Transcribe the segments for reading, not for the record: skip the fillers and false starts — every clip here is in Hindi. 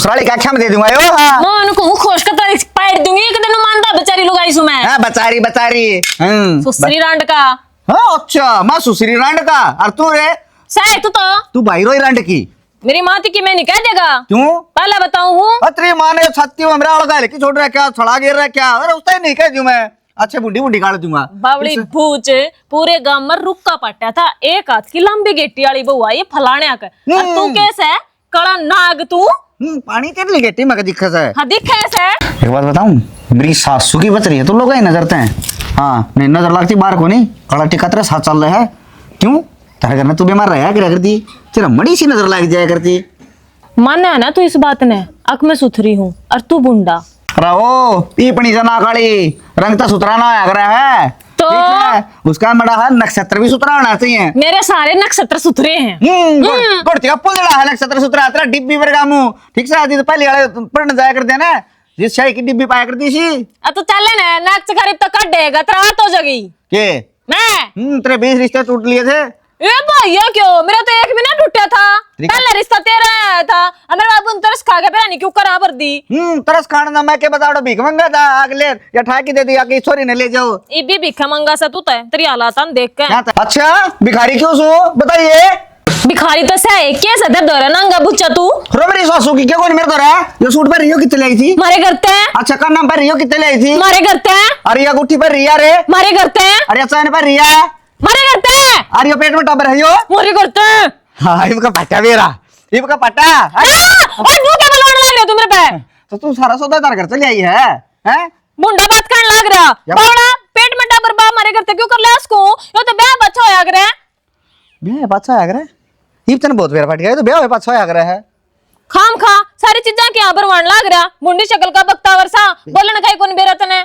ससुराली क्या क्या में दे दूंगा यो। हाँ मैं उनको खुश का तारीख पैर दूंगी एक दिन मानता बेचारी लुगाई सु मैं। हाँ बचारी बचारी सुसरी रांड का। हाँ अच्छा माँ सुसरी रांड का और तू रे सह तू भाई रोई रांड की मेरी माँ थी कि मैं नहीं कह देगा क्यों पहले बताऊं हूँ अतरी माँ ने छत्ती में मेरा लगा लेके छोड़ रहा है क्या छड़ा गिर रहा है क्या अरे उसका ही नहीं कह दूं मैं अच्छे बुढ़ी बुढ़ी काट दूंगा बावड़ी भूच पूरे गांव में रुक्का पट्टा था एक हाथ की लंबी गेट्टी वाली बहू आई फलाने का तू कैसे है कड़ा नाग तू पानी तेरे लिए गेट्टी में का दिक्कत है हाँ दिखे से एक बात बताऊं मेरी सासू की बच रही है तो लोग ही नजरते हैं हाँ नहीं नजर लगती बाहर को नहीं कड़ा टिका तेरा साथ चल रहा है क्यों तेरे घर में तू बीमार रहा क्या करती तेरा मड़ी सी नजर लग जाया करती माने है ना तू इस बात ने अक में सुथरी हूँ और तू बुंडा रहो पीपनी जना काली रंग तो सुतराना अगर है तो उसका बड़ा है नक्षत्र भी सुतरा होना चाहिए मेरे सारे नक्षत्र सुथरे हैं गोड़ती का पुलड़ा है नक्षत्र सुतरा तेरा डिब्बी वर्गा मुंह ठीक से आदि तो पहले वाले पढ़ने जाया करते हैं ना जिस शाही की डिब्बी पाया करती सी तो चले ना नक्ष खरीब तो कट देगा तेरा तो जगी के मैं तेरे 20 रिश्ते टूट लिए थे ए भैया क्यों मेरा तो एक भी ना टूटा था पहला रिश्ता तेरा आया था मेरे बाबू ने तरस खा के पता नहीं क्यों करा भर दी तरस खाना ना मैं के बताओ भीख मंगा था अगले या ठाकी दे दी आके छोरी ने ले जाओ ये भी भीख मंगा सा तू तेरी हालात देख के अच्छा भिखारी क्यों सो बताइए भिखारी तो सही कैसे दे दो नंगा बुच्चा तू रो मेरी सासू की क्या कौन मेरे दो ये सूट पर रियो कितने लाई थी मारे करते हैं अच्छा का नाम पर रियो कितने लाई थी मारे करते हैं अरे या गुट्ठी पर रिया रे मारे करते हैं अरे चैन पर रिया मारे करते हैं अरे यो पेट में टबर है यो मारे करते हैं हाँ इनका पट्टा मेरा इनका पट्टा ओए तू क्या बोलने लग रहा तू मेरे पे तो तू सारा सौदा तार घर चली आई है हैं मुंडा बात करने लग रहा बावड़ा पेट में टबर बा मारे करते क्यों कर ले उसको यो तो ब्याह बच्चा होया करे ब्याह बच्चा होया करे ये तने बहुत बेरा फट गया तो ब्याह होया बच्चा होया करे है खाम खा सारी चीजें के यहाँ पर वण लग रहा मुंडी शक्ल का बक्ता वर्षा बोलने का कौन बेरा तने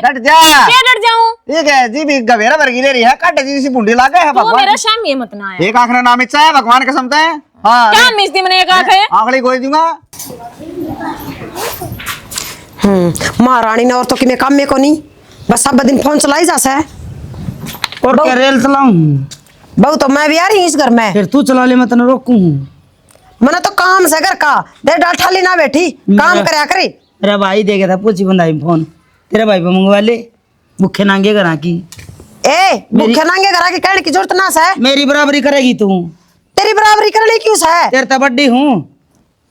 डट जा क्या डर जाऊं ठीक है जी भी गवेरा वर्गी ले रही है काटे जी सी बुंडी लागे है भगवान मेरा शाम ये मत ना आया एक आंख ने नाम इच्छा है भगवान कसम ते हां क्या मिस दी मैंने एक आंख है आंखली गोई दूंगा महारानी ने और तो कि मैं काम में को नहीं बस सब दिन फोन चलाई जा से और क्या रेल चलाऊं बहु तो मैं भी आ रही इस घर में फिर तू चला ले मैं तने रोकूं मने तो काम से घर का दे डाल ठाली ना बैठी काम करया करे तेरा भाई देखे था पूछी बंदाई फोन तेरा भाई पे मंगवा ले भूखे नांगे करा की ए भूखे नांगे करा के कहने की जरूरत ना है मेरी बराबरी करेगी तू तेरी बराबरी करने क्यों है तेरे तो बड्डी हूँ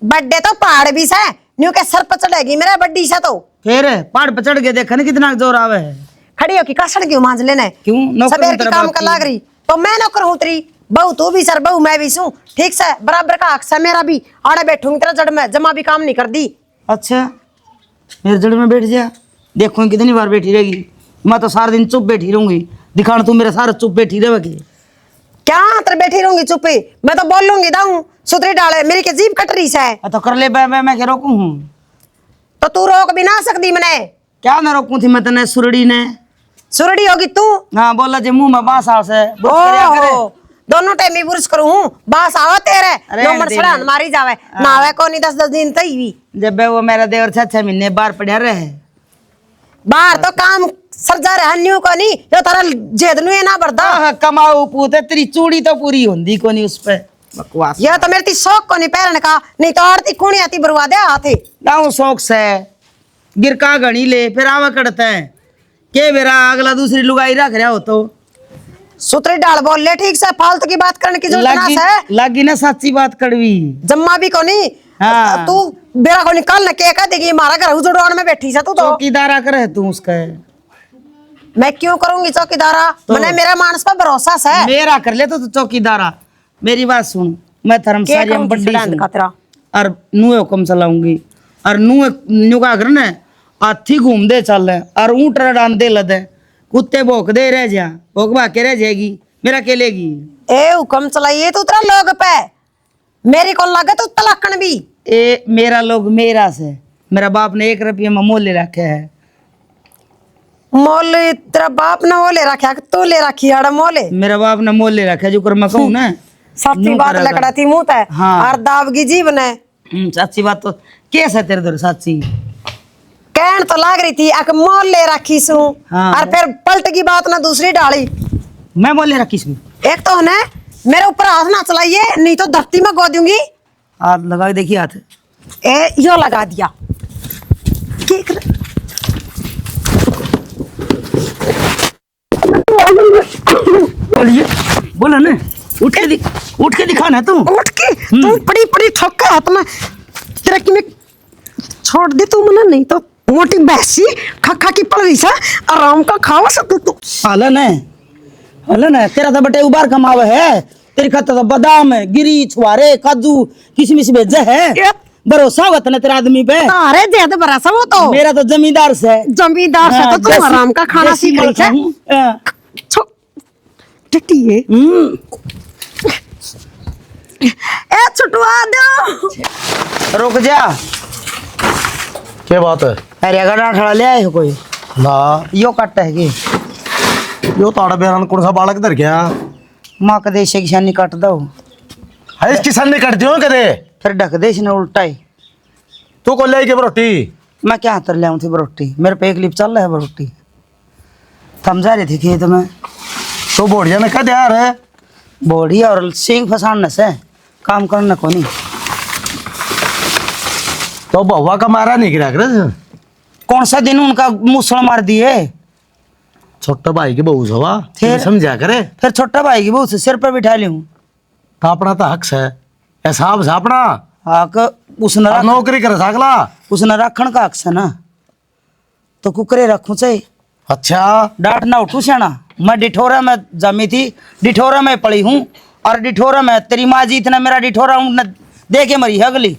बड्डे तो पहाड़ भी से न्यू के सर पर चढ़ेगी मेरा बड्डी से तो फिर पहाड़ पर चढ़ के देखा ना कितना जोर आवे है खड़ी हो की कासड़ क्यों मांझ लेने क्यों नौकर सबेर की तेरा काम बाप कर की। लाग रही तो मैं नौकर हूँ तेरी बहु तू भी सर बहु मैं भी सू ठीक से बराबर का हक है मेरा भी आड़े बैठूंगी तेरा जड़ में जमा भी काम नहीं कर दी अच्छा मेरे जड़ में बैठ जा देखो कितनी बार बैठी रहेगी मैं तो सारा दिन चुप बैठी रहूंगी दिखाना तू मेरे सारा चुप बैठी रहेगी क्या तेरे बैठी रहूंगी चुपे मैं तो बोल लूंगी दाऊ सुतरी डाले मेरी के जीभ कट रही है तो कर ले मैं क्या रोकू हूँ तो तू रोक भी ना सकती मैंने क्या ना रोकू थी मैं तने सुरड़ी ने सुरड़ी होगी तू हाँ बोला जे मुंह में बांस आव से बुर्श करया करे। दोनों टाइम ही बुर्श करूं बास आवा तेरे लो मन सड़ान मारी जावे नावे कोनी 10-10 दिन तई भी जब वो मेरा देवर 6 महीने बाहर पड़ा रहे बाहर तो काम सरजा रहा न्यू को नहीं जो तारा जेदनु है ना बरदा कमाऊ पूते तेरी चूड़ी तो पूरी होंदी कोनी उस पे बकवास यह तो मेरी शौक को नहीं पहनने का नहीं तो आरती कुणी आती बर्बादे आते दाऊ शौक से गिरका गणी ले फिर आवा करते हैं के मेरा अगला दूसरी लुगाई रख रहा हो तो सुतरी डाल बोल ले ठीक से फालतू की बात करने की जरूरत ना है लागी ना सच्ची बात कड़वी जम्मा भी को नहीं हाँ। तू बेरा को निकाल न के कह देगी हमारा घर उजड़वान में बैठी से तू तो चौकीदारा करे तू उसका मैं क्यों करूंगी चौकीदारा मैंने मेरा मानस पर भरोसा है मेरा कर ले तो चौकीदारा मेरी बात सुन मैं धर्मशाला में बड्डी और नुए हुक्म चलाऊंगी और नुए का घर न हाथी घूम दे चल और ऊँट रडान दे लदे कुत्ते भोक दे रह जा भोक भाके रह जाएगी मेरा के लेगी ए हुक्म चलाइए तो तेरा लोग पे मेरी को लगे तो तलाकन भी ए मेरा लोग मेरा से मेरा बाप ने 1 रुपये में मोल ले रखे है मोल तेरा बाप ने वो ले रखा तू ले रखी है मोले मेरा बाप ने मोल ले रखा जो कर मैं कहूँ ना सच्ची बात लकड़ा थी मुंह ते हाँ। और दावगी जीव ने सच्ची बात तो कैसे है तेरे दर सच्ची कहन तो लाग रही थी अक मोल ले रखी सू हाँ। और फिर पलट की बात ना दूसरी डाली मैं मोल ले रखी इसमें एक तो है मेरे ऊपर हाथ ना चलाइए नहीं तो धरती में गो दूंगी हाथ लगा के देखिए हाथ। ए यो लगा दिया के कर... बोलिए, बोलो ना, उठ के दिखाना है तू। उठ के तू बड़ी बड़ी ठोका हाथ में तेरा कि मैं छोड़ दे तू मना नहीं तो मोटी बैसी खा की पड़ गई सा आराम का खावा सब तू हलन है तेरा तो बटे उबार कमावे है, तेरी खाता तो बादाम है, गिरी छुआरे काजू किशमिश भेजे है। भरोसा होता ना तेरा आदमी पे। अरे दे दे भरोसा वो तो मेरा तो जमींदार से जमींदार से तो तू आराम का खाना सीख रही है टट्टी है ए छुटवा दो। रुक जा, क्या बात है? अरे गड़ा ठड़ा ले आए हो कोई ना यो कट है कि यो ताड़ा बेरान कौन सा बालक धर गया? माँ कदे से किसानी काट दो है इस किसान ने कर दियो कदे फिर ढक दे इसने उल्टा ही। तू को ले के रोटी मैं क्या हाथ ले आऊँ थी बरोटी, मेरे पे एक लिप चल रहा है बरोटी। थम जा रहे थे खेत में तो बोढ़िया ने कह यार है बोढ़ी और सिंग फसाने से काम करना को नहीं। तो बहुआ का मारा नहीं गिरा कर कौन सा दिन उनका मुसड़ मार दिए, छोटा भाई की बहू सवा फिर? समझा करे। फिर छोटा भाई की बहू से सिर पर बिठा लूं। तो अपना तो हक है हिसाब से अपना हक उसने अब नौकरी कर सकला। उसने रखण का हक है ना, तो कुकरे रखूं चाहिए। अच्छा डांट ना उठू सेना, मैं डिठोरा में जमी थी, डिठोरा में पड़ी हूँ, और डिठोरा में तेरी माँ जी इतना मेरा डिठोरा दे के मरी है अगली।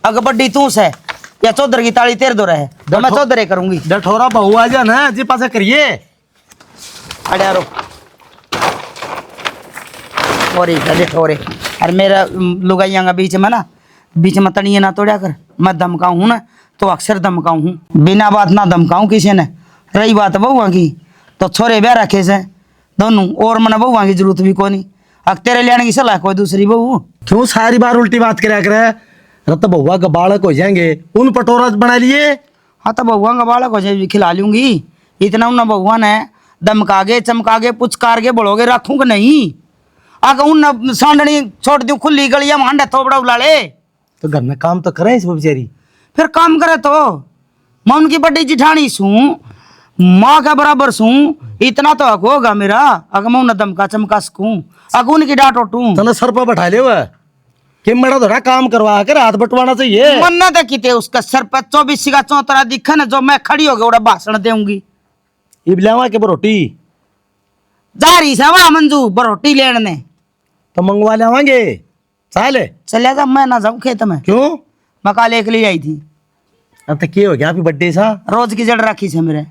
अग बड्डी तू से या चौधर की ताली तेरे दो रहे तो मैं चौधरे करूंगी। डठोरा बहू आ जा ना जी पास करिए। अरे यारो और डिठोरे अरे मेरा लुगाइया का बीच में ना, बीच में तनिए ना तोड़ा कर। मैं धमकाऊँ हूँ ना तो अक्सर धमकाऊँ हूँ, बिना बात ना धमकाऊँ किसी ने। रही बात बहुआ की तो छोरे ब्याह रखे से दोनों, और मैंने बहुआ की जरूरत भी कोनी। अब तेरे लेने की सलाह कोई दूसरी बहू क्यों सारी बार उल्टी बात कराया करे? रत बहुआ का बालक हो जाएंगे उन पटोरा बना लिए। हाँ तो बहुआ का बालक हो जाए खिला लूंगी। इतना उन बहुआ ने दमकागे चमकागे पुचकार के बढ़ोगे रखूँ कि नहीं। अगर उन सांडनी छोड़ दूँ खुली गलिया में हांडा थोपड़ा उला ले तो घर में काम तो करे इस बेचारी। फिर काम करे तो मैं उनकी बड़ी जिठानी सूँ, माँ का बराबर सूँ, इतना तो हक होगा मेरा। अगर मैं उन्हें दमका चमका सकूँ, अगर उनकी डांट उठूँ तने सर पर बैठा ले हुआ कि मेरा थोड़ा काम करवा कर हाथ बटवाना चाहिए। मन्ना तो किते उसका सर पर 24 का चौतरा दिखा ना, जो मैं खड़ी हो गया उड़ा भाषण दूंगी। इबलावा के रोटी जा रही से वहाँ मंजू बरोटी लेने तो मंगवा लेवांगे चाले। चलिए जा, मैं ना जाऊँ खेत में। क्यों? मैं काले एक ले आई थी। अब तो क्या हो गया अभी बर्थडे सा रोज की जड़ रखी से मेरे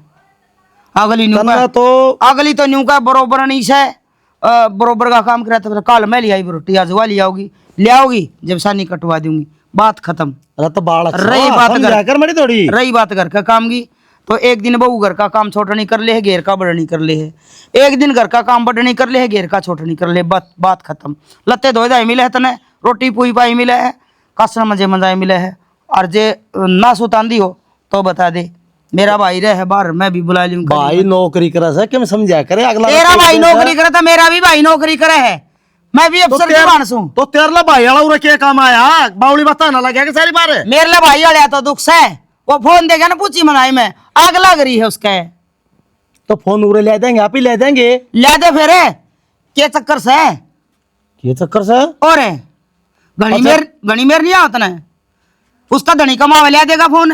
अगली न्यू तन्ना का तो अगली तो न्यू का बरोबर नहीं से बरोबर का काम करा था। कल मैं ले आई रोटी, आज वह ले आओगी, ले आओगी जब सानी कटवा दूंगी, बात खत्म। रत बालक रही बात घर कर मरी थोड़ी। रही बात घर का काम की तो एक दिन बहू घर का काम छोटा नहीं कर ले है, घेर का बड़ा नहीं कर ले है। एक दिन घर का काम बड़ा नहीं कर ले है, घेर का छोटा नहीं कर ले, बात खत्म। लत्ते धोए धाए मिले है तने, रोटी पुई पाई मिले है, कसर मजे मजाए मिले है। और जे ना सुतांदी हो तो बता दे, मेरा भाई रहे बाहर, मैं भी बुला लूँ। भाई नौकरी करा सा क्या समझा करे अगला। तेरा भाई नौकरी करे तो मेरा भी भाई नौकरी करे है, मैं भी अफसर की मानस हूँ। तो तेरला भाई वाला क्या काम आया? बावली बता ना लगे सारी बार मेरे लिए भाई आया तो दुख से वो फोन देगा ना पूछी मनाई में आग लग रही है उसका। तो फोन उरे ले देंगे, आप ही ले देंगे। ले दे फिर के चक्कर से ये चक्कर से और घनी मेर नहीं आता ना, उसका धनी कमावे ले देगा फोन।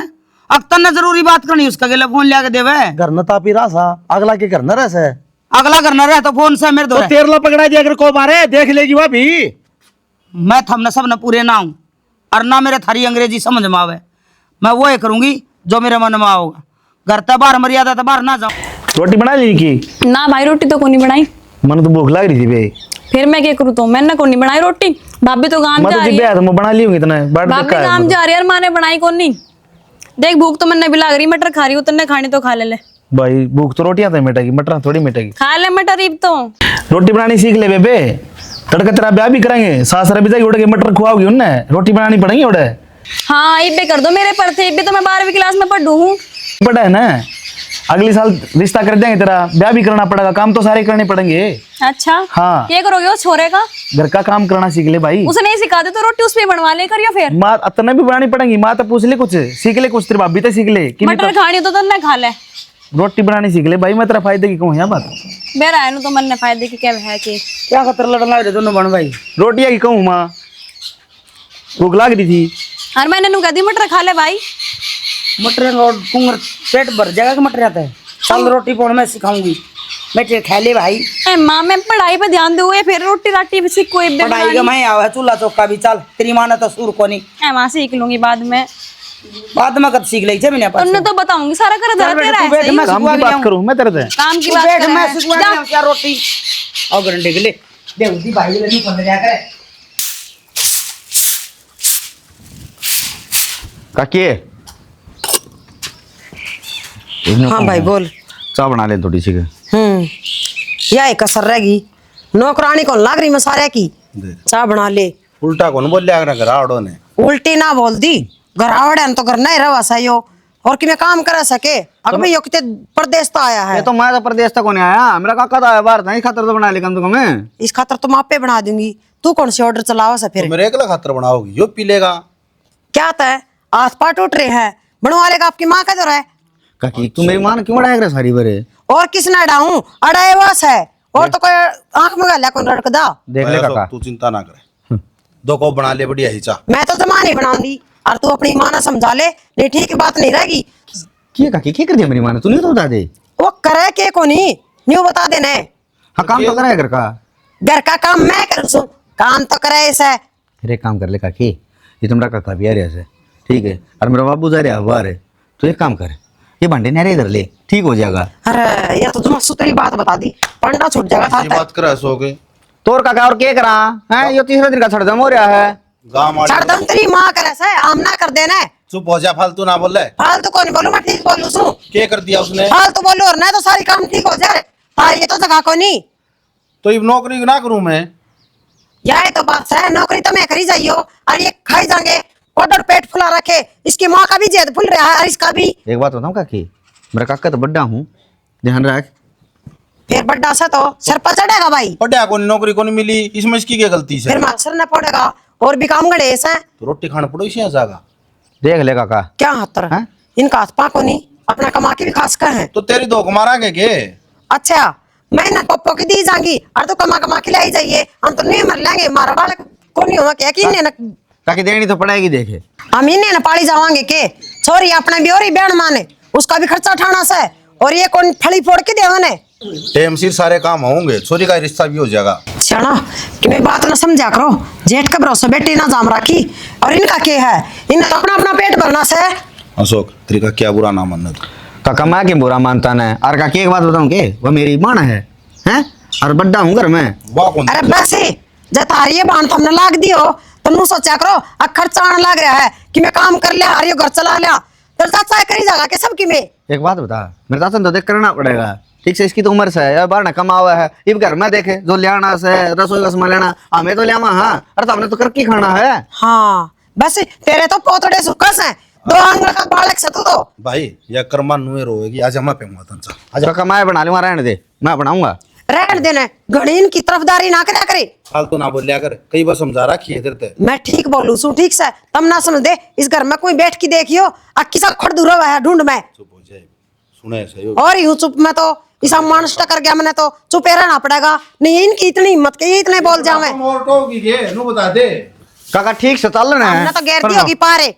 अख्तर ने जरूरी बात करनी उसका गेला फोन ले के देवे। घर न तापी रहा सा अगला के घर न रह से अगला करना रहे तो फोन से मेरे दो तो तेरला पकड़ा दिया अगर को मारे देख लेगी वह भी। मैं थमने सब न पूरे ना हूँ और ना मेरे थारी अंग्रेजी समझ में आवे। मैं वो ही करूंगी जो मेरे मन में आओगा। घर तक बाहर मर्यादा तो बाहर ना जाऊं। रोटी बना ली की? ना भाई रोटी तो कोनी बनाई, मन तो भूख लग रही थी बे। फिर मैं क्या करूँ? तो मैंने कोनी बनाई रोटी, भाभी तो काम जा रही है। तो मैं बना ली हूँ इतना भाभी काम जा रही है और माँ ने बनाई कोनी। देख भूख तो मैंने भी लग रही, मटर खा रही हूँ, तन्ने खानी तो खा ले। भाई भूख तो रोटियां तो मिटेगी, मटर थोड़ी मिटेगी। खा ले मटर ईब तो। रोटी बनानी सीख ले बेबे, तड़का तेरा ब्याह भी करेंगे, सास रह भी जाएगी, उड़ के मटर खुआओगी उन्हें, रोटी बनानी पड़ेगी उड़े। हाँ इबे कर दो मेरे पर थे, इबे तो मैं 12वीं क्लास में पढ़ू हूँ। बड़ा है ना अगले साल रिश्ता कर देंगे, तेरा ब्याह भी करना पड़ेगा, काम तो सारे करने पड़ेंगे। अच्छा हाँ। क्या करोगे उस छोरे का? घर का काम करना सीख ले भाई। उसे नहीं सिखा दे तो रोटी उसमें बनवा ले करियो फिर। माँ अतना भी बनानी पड़ेगी, माँ तो पूछ ले कुछ, सीख ले कुछ, तेरी भाभी तो सीख ले कि मटर खानी तो ना खा ले। रोटी बनानी सीख ले भाई, मैं तेरा फायदे की कहूँ यहाँ बात। बेरा है तो मन ने फायदे की क्या है कि क्या खतर लड़ना है दोनों बहन भाई। रोटियाँ की कहूँ माँ, भूख लग रही थी। हर मैंने नु कह दी मटर खा ले भाई। मटर और कुंगर पेट भर जाएगा कि मटर आता है। चल रोटी पौड़ मैं सिखाऊंगी, मैं खा ले भाई। ए माँ मैं पढ़ाई पे ध्यान दूँ फिर रोटी राटी भी सीख कोई पढ़ाई का मैं आवा चूल्हा चौका भी। चल तेरी माँ ने तो सुर को नहीं, ए माँ सीख लूंगी बाद में। बाद में कब सीख ले मैंने पास। उन्हें तो बताऊंगी सारा कर धरा तेरा है सही। काम की बात करूँ मैं तेरे से। काम की तू बात बैठ, कर मैं सिखवा रही हूँ क्या रोटी। और गरंडे के लिए देवती भाई ले नहीं पड़ जा करे। काकी हाँ भाई बोल। चाय बना ले थोड़ी सी के। यह कसर रहेगी, नौकरानी कौन लाग रही मसारे की। चाह बना ले। उल्टा कौन बोल लिया घराड़ो ने। उल्टी ना बोल दी, घर आवड़े तो घर नहीं रवा सही हो और कि मैं काम करा सके। अगर मैं यो किते प्रदेश तो आया है। ये तो मैं तो प्रदेश तक नहीं आया, मेरा काका तो आया बाहर था, इस खातर तो बना ले कम से कम। इस खातर तुम आपे बना दूंगी, तू कौन सी ऑर्डर चलावा सा फिर। तो मेरे अकेला खातर बनाओगी, यो पी लेगा। क्या तय आस पास उठ रहे हैं, बनवा लेगा आपकी माँ का जो है। काकी तू मेरी मां क्यों अड़ाएगा सारी बरे? और किसने अड़ाऊं, अड़ाए वास है और तो कोई आंख में गया कौन रड़कदा। देख ले काका, तू चिंता ना करे, दो को बना ले बढ़िया ही चा। मैं तो जमा नहीं बनाऊंगी और तू अपनी माँ ना समझा ले, नहीं ठीक बात नहीं रहेगी। क्या काकी क्या कर दिया मेरी मां ने, तू नहीं तो बता दे। वो करे के को नहीं न्यू बता देने। हाँ काम तो करा है घर का। घर का काम मैं कर सू, काम तो करे ऐसा। फिर एक काम कर ले काकी, ये तुम्हारा काका भी आ रहा है ठीक है, और मेरा बाबू जा रहा है बाहर है, तो एक काम कर, ये भांडे नारे इधर ले, ठीक हो जाएगा। अरे ये तो तुम सुतरी बात बता दी, पंडा छूट जाएगा ये बात करा सोगे तोर काका और क्या करा है, ये तीसरा दिन का छड़दम हो रहा है। गाँव छड़दम तेरी माँ करे से आमना कर देना। चुप हो जा, फालतू ना बोल ले। फालतू को नहीं बोलू, मैं ठीक बोलू सू। क्या कर दिया उसने? फालतू बोलू और नहीं तो सारी काम ठीक हो जाए। हाँ ये तो जगह को नहीं। तो ये नौकरी ना करूं मैं? यही तो बात है, नौकरी तो मैं करी जाइयो और ये खाई जाएंगे ऑर्डर पेट फुला रखे। इसकी माँ का भी जेद फुल रहा है और इसका भी। एक बात बताऊं काकी, मेरा काका तो बड्डा हूँ, ध्यान रख। फिर बड्डा सा तो सर पर चढ़ेगा भाई। पढ़िया को नौकरी को नहीं मिली, इसमें इसकी क्या गलती से? फिर मास्टर ने पड़ेगा और भी काम गणेश है। तो रोटी खाना पड़ो इसी जागा। देख ले काका। क्या हतर हैं? इनका हाथ पा को नहीं, अपना कमा के भी खास का है। तो तेरी दो मारांगे के? अच्छा मैं ना पप्पो की दी जाएंगी और तो कमा कमा के लाई जाइए, हम तो नहीं मर लेंगे। मारा बालक को नहीं होगा क्या कि इन्हें ना काकी देनी तो पड़ेगी, देखे हम इन्हें ना पाली जावांगे के। छोरी अपने भी और ही बहन माने, उसका भी खर्चा उठाना से और ये कौन फली फोड़ के देवा ने। टेम सिर सारे काम होंगे, छोरी का रिश्ता भी हो जाएगा। छाना कि मैं बात ना समझा करो, जेठ का भरोसा बेटी ना जाम रखी और इनका क्या है, इन्हें तो अपना अपना पेट भरना से। अशोक तेरी का क्या बुरा ना मानना तू। काका मैं क्यों बुरा मानता ना, और काकी एक बात बताऊं के, वो मेरी मां है हैं, और बड्डा हूँ घर में। वाह कौन? अरे बस जब तारी बांध हमने लाग दियो तो नू सोचा करो अब खर्चा आने लग रहा है कि मैं काम कर लिया और ये घर चला लिया तो चाचा करी जाएगा के सबकी में। एक बात बता, मेरे चाचा तो देख करना पड़ेगा ठीक से, इसकी तो उम्र से है यार, बाहर ना कमा हुआ है, इब घर में देखे जो लियाना से रसोई का सामान लेना, हमें तो लिया हाँ, अरे तो हमने तो करके खाना है। हाँ बस तेरे तो पोतड़े सुकस हैं, दो आंगल का बालक से तू तो। भाई यह कर्मा नुए रोएगी, आज हम पे तंचा। आज काका मैं बना लूंगा, रहने दे मैं बनाऊंगा। रहने देना, गणीन की तरफदारी ना करे करे। फालतू ना बोल लिया कर, कई बार समझा रखी है तेरे। मैं ठीक बोलू सू ठीक से, तम ना समझ दे इस घर में कोई बैठ के देखियो अक्की सा खड़ दूर है ढूंढ में। चुप हो जाए, सुने सही और यूं चुप में तो इसा मानस टकर गया, मैंने तो चुप रहना पड़ेगा। नहीं इनकी इतनी हिम्मत के ये इतने बोल जावे। बता दे काका ठीक से चल रहे हमने तो गैर दी होगी पारे।